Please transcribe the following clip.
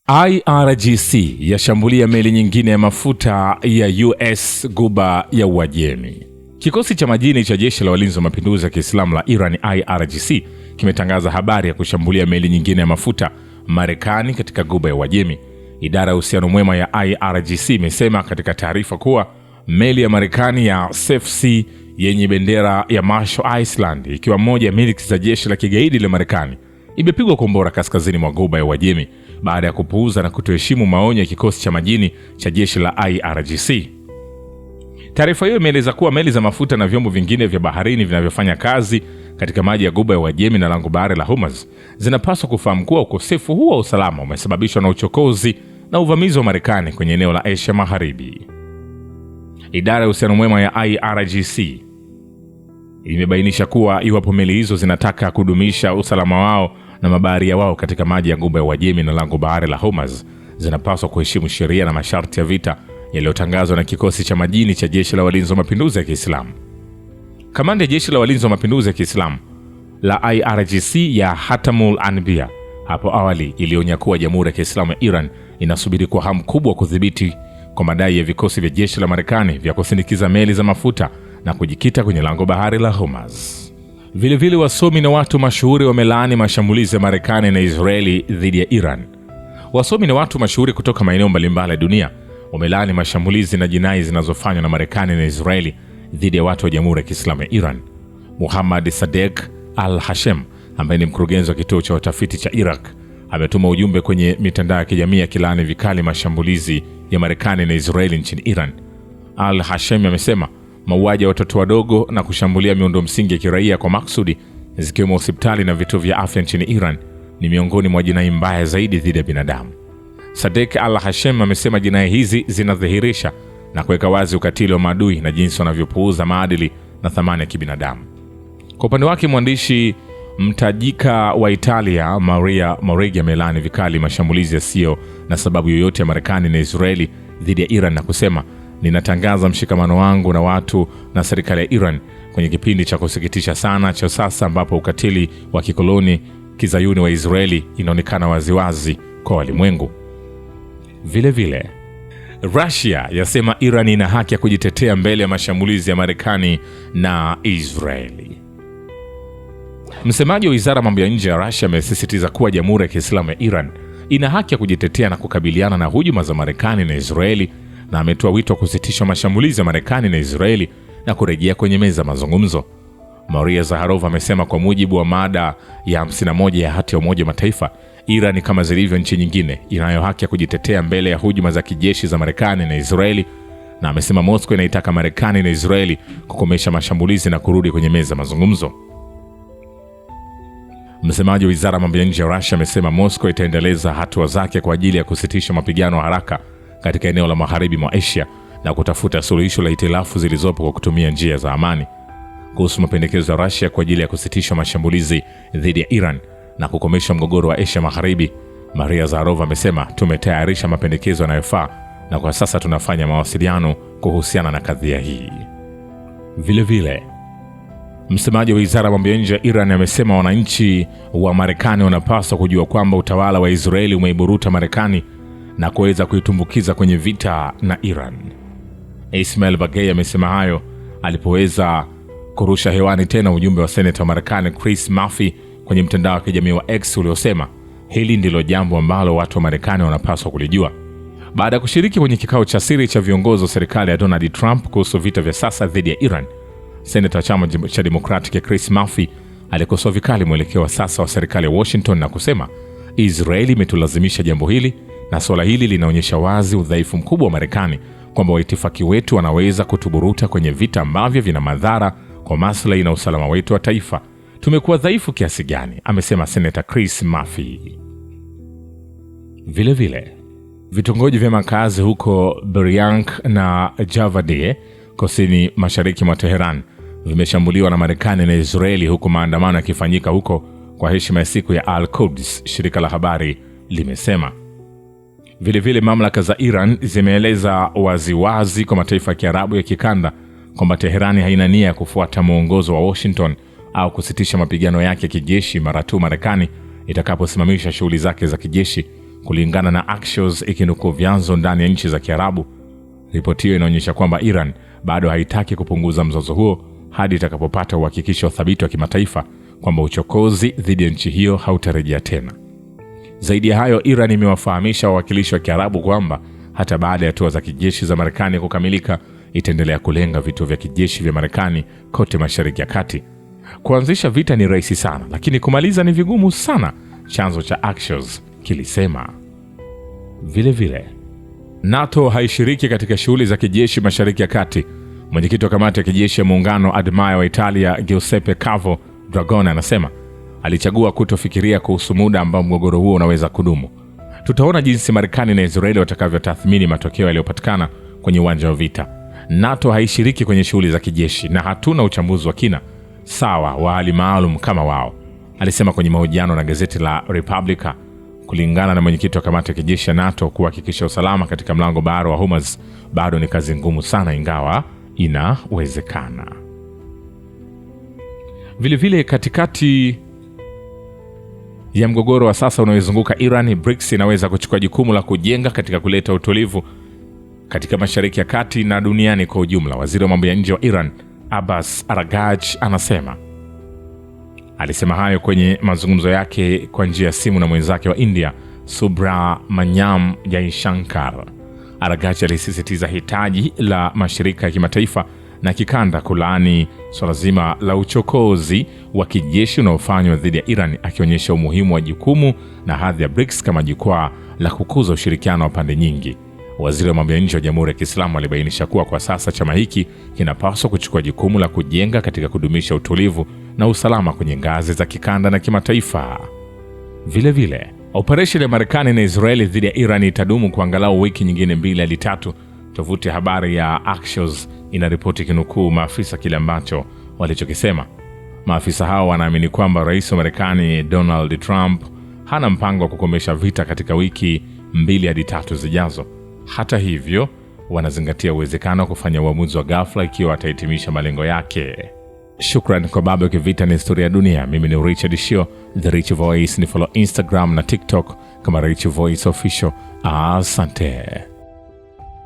IRGC yashambulia meli nyingine ya mafuta ya US Ghuba ya Uajemi. Kikosi cha majini cha Jeshi la Walinzi wa Mapinduzi ya Kiislamu la Iran IRGC kimetangaza habari ya kushambulia meli nyingine ya mafuta Marekani katika Ghuba ya Uajemi. Idara ya uhusiano mwema ya IRGC imesema katika taarifa kuwa meli ya Marekani ya Safe Sea yenye bendera ya Marshall Island, ikiwa moja ya miliki za jeshi la kigaidi la Marekani, imepigwa kombora kaskazini mwa Ghuba ya Uajemi baada ya kupuuza na kutoheshimu maonyo ya kikosi cha majini cha jeshi la IRGC. Taarifa hiyo imeeleza kuwa meli za mafuta na vyombo vingine vya baharini vinavyofanya kazi katika maji ya Ghuba ya Uajemi na lango bahari la Hormuz zinapaswa kufahamu kuwa ukosefu huo wa usalama umesababishwa na uchokozi na uvamizi wa Marekani kwenye eneo la Asia Magharibi. Idara ya uhusiano mwema ya IRGC imebainisha kuwa iwapo meli hizo zinataka kudumisha usalama wao na mabaharia wao katika maji ya Ghuba ya Uajemi na lango bahari la Hormuz, zinapaswa kuheshimu sheria na masharti ya vita yaliyotangazwa na kikosi cha majini cha Jeshi la Walinzi wa Mapinduzi ya Kiislamu. Kamanda ya Jeshi la Walinzi wa Mapinduzi ya Kiislamu la IRGC ya Hatamul Anbiya hapo awali ilionya kuwa Jamhuri ya Kiislamu ya Iran inasubiri kwa hamu kubwa kudhibiti kwa madai ya vikosi vya jeshi la Marekani vya kusindikiza meli za mafuta na kujikita kwenye lango bahari la Hormuz. Vilevile wasomi na watu mashuhuri wamelaani mashambulizi ya Marekani na Israeli dhidi ya Iran. Wasomi na watu mashuhuri kutoka maeneo mbalimbali ya dunia wamelaani mashambulizi na jinai zinazofanywa na Marekani na Israeli dhidi ya watu wa Jamhuri ya Kiislamu ya Iran. Muhammad Sadek Al-Hashem, ambaye ni mkurugenzi wa kituo cha utafiti cha Iraq, ametuma ujumbe kwenye mitandao ya kijamii akilaani vikali mashambulizi ya Marekani na Israeli nchini Iran. Al-Hashem amesema mauaji ya watoto wadogo na kushambulia miundo msingi ya kiraia kwa maksudi, zikiwemo hospitali na vituo vya afya nchini Iran, ni miongoni mwa jinai mbaya zaidi dhidi ya binadamu. Sadek Al-Hashem amesema jinai hizi zinadhihirisha na kuweka wazi ukatili wa maadui na jinsi wanavyopuuza maadili na thamani ya kibinadamu. Kwa upande wake, mwandishi mtajika wa Italia Maria Moreghi amelaani vikali mashambulizi yasiyo na sababu yoyote ya Marekani na Israeli dhidi ya Iran na kusema, ninatangaza mshikamano wangu na watu na serikali ya Iran kwenye kipindi cha kusikitisha sana cha sasa ambapo ukatili wa kikoloni kizayuni wa Israeli inaonekana waziwazi kwa walimwengu. Vile vile, Russia yasema Iran ina haki ya kujitetea mbele ya mashambulizi ya Marekani na Israeli. Msemaji wa Wizara ya Mambo ya Nje ya Russia amesisitiza kuwa Jamhuri ya Kiislamu ya Iran ina haki ya kujitetea na kukabiliana na hujuma za Marekani na Israeli, na ametoa wito wa kusitishwa mashambulizi ya Marekani na Israeli na kurejea kwenye meza mazungumzo. Maria Zaharova amesema kwa mujibu wa mada ya 51 ya hati ya Umoja wa Mataifa, Iran kama zilivyo nchi nyingine inayo haki ya kujitetea mbele ya hujuma za kijeshi za Marekani na Israeli, na amesema Moscow inaitaka Marekani na Israeli kukomesha mashambulizi na kurudi kwenye meza mazungumzo. Msemaji wa Wizara ya Mambo ya Nje ya Russia amesema Moscow itaendeleza hatua zake kwa ajili ya kusitisha mapigano haraka katika eneo la magharibi mwa Asia na kutafuta suluhisho la hitilafu zilizopo kwa kutumia njia za amani. Kuhusu mapendekezo ya Russia kwa ajili ya kusitisha mashambulizi dhidi ya Iran na kukomesha mgogoro wa Asia Magharibi, Maria Zaharova amesema, tumetayarisha mapendekezo yanayofaa na kwa sasa tunafanya mawasiliano kuhusiana na kadhia hii. Vile vile, msemaji wa Wizara ya Mambo ya Nje ya Iran amesema wananchi wa Marekani wanapaswa kujua kwamba utawala wa Israeli umeiburuta Marekani na kuweza kuitumbukiza kwenye vita na Iran. Ismail Bagay amesema hayo alipoweza kurusha hewani tena ujumbe wa Seneta wa Marekani Chris Murphy kwenye mtandao wa kijamii wa X uliosema, hili ndilo jambo ambalo watu wa Marekani wanapaswa kulijua. Baada ya kushiriki kwenye kikao cha siri cha viongozi wa serikali ya Donald Trump kuhusu vita vya sasa dhidi ya Iran, Seneta wa chama cha Democratic Chris Murphy alikosoa vikali mwelekeo wa sasa wa serikali ya Washington na kusema, Israeli imetulazimisha jambo hili na suala hili linaonyesha wazi udhaifu mkubwa wa Marekani kwamba waitifaki wetu wanaweza kutuburuta kwenye vita ambavyo vina madhara kwa maslahi na usalama wetu wa taifa. Tumekuwa dhaifu kiasi gani, amesema Senator Chris Murphy. Vile vile, vitongoji vya makazi huko Beryank na Javadeh kusini mashariki mwa Tehran vimeshambuliwa na Marekani na Israeli, huku maandamano yakifanyika huko kwa heshima ya siku ya Al-Quds, shirika la habari limesema. Vile vile, mamlaka za Iran zimeeleza waziwazi kwa mataifa ya Kiarabu ya kikanda kwamba Teherani haina nia ya kufuata mwongozo wa Washington au kusitisha mapigano yake ya kijeshi mara tu Marekani itakaposimamisha shughuli zake za kijeshi Kulingana na Axios ikinukuu vyanzo ndani ya nchi za Kiarabu, ripoti hiyo inaonyesha kwamba Iran bado haitaki kupunguza mzozo huo hadi itakapopata uhakikisho thabiti wa kimataifa kwamba uchokozi dhidi ya nchi hiyo hautarejea tena. Zaidi ya hayo, Iran imewafahamisha wawakilishi wa Kiarabu kwamba hata baada ya hatua za kijeshi za Marekani kukamilika, itaendelea kulenga vituo vya kijeshi vya Marekani kote Mashariki ya Kati. Kuanzisha vita ni rahisi sana, lakini kumaliza ni vigumu sana, chanzo cha Axios kilisema. Vile vile, NATO haishiriki katika shughuli za kijeshi Mashariki ya Kati. Mwenyekiti wa kamati ya kijeshi ya muungano Admire wa Italia Giuseppe Cavo Dragone anasema alichagua kutofikiria kuhusu muda ambao mgogoro huo unaweza kudumu. Tutaona jinsi Marekani na Israeli watakavyotathmini matokeo yaliyopatikana kwenye uwanja wa vita. NATO haishiriki kwenye shughuli za kijeshi na hatuna uchambuzi wa kina sawa wa hali maalum kama wao, alisema kwenye mahojiano na gazeti la Republica. Kulingana na mwenyekiti wa kamati ya kijeshi ya NATO, kuhakikisha usalama katika mlango bahari wa Hormuz bado ni kazi ngumu sana, ingawa inawezekana. Vile vile, katikati ya mgogoro wa sasa unaoizunguka Iran, BRICS inaweza kuchukua jukumu la kujenga katika kuleta utulivu katika Mashariki ya Kati na duniani kwa ujumla. Waziri wa mambo ya nje wa Iran Abbas Araghchi alisema hayo kwenye mazungumzo yake kwa njia ya simu na mwenzake wa India Subramanyam Jaishankar. Araghchi alisisitiza hitaji la mashirika ya kimataifa na kikanda kulaani swala zima la uchokozi wa kijeshi unaofanywa dhidi ya Iran, akionyesha umuhimu wa jukumu na hadhi ya BRICS kama jukwaa la kukuza ushirikiano wa pande nyingi. Waziri wa mambo ya nje wa Jamhuri ya Kiislamu alibainisha kuwa kwa sasa chama hiki kinapaswa kuchukua jukumu la kujenga katika kudumisha utulivu na usalama kwenye ngazi za kikanda na kimataifa. Vile vile, operesheni ya Marekani na Israeli dhidi ya Iran itadumu kwa angalau wiki nyingine 2 hadi 3. Tovuti ya habari ya Axios inaripoti kinukuu maafisa kile ambacho walichokisema. Maafisa hao wanaamini kwamba rais wa Marekani Donald Trump hana mpango wa kukomesha vita katika wiki 2 hadi 3 zijazo. Hata hivyo, wanazingatia uwezekano wa kufanya uamuzi wa ghafla ikiwa atahitimisha malengo yake. Shukran kwa Baba Ukivita ni Historia ya Dunia. Mimi ni Richard Shio, The Rich Voice. Ni follow Instagram na TikTok kama Rich Voice Official. Asante.